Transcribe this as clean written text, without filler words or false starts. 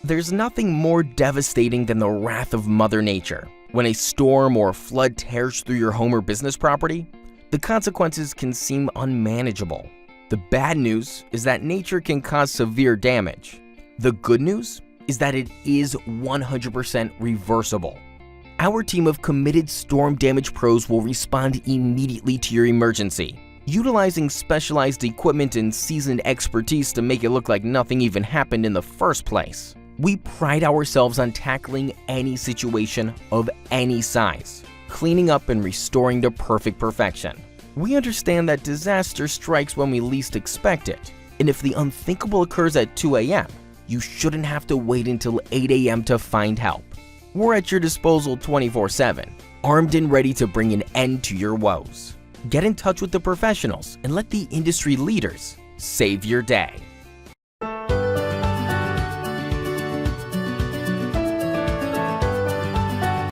There's nothing more devastating than the wrath of Mother Nature. When a storm or flood tears through your home or business property, the consequences can seem unmanageable. The bad news is that nature can cause severe damage. The good news is that it is 100% reversible. Our team of committed storm damage pros will respond immediately to your emergency, utilizing specialized equipment and seasoned expertise to make it look like nothing even happened in the first place. We pride ourselves on tackling any situation of any size, cleaning up and restoring to perfect perfection. We understand that disaster strikes when we least expect it, and if the unthinkable occurs at 2 a.m., you shouldn't have to wait until 8 a.m. to find help. We're at your disposal 24/7, armed and ready to bring an end to your woes. Get in touch with the professionals and let the industry leaders save your day.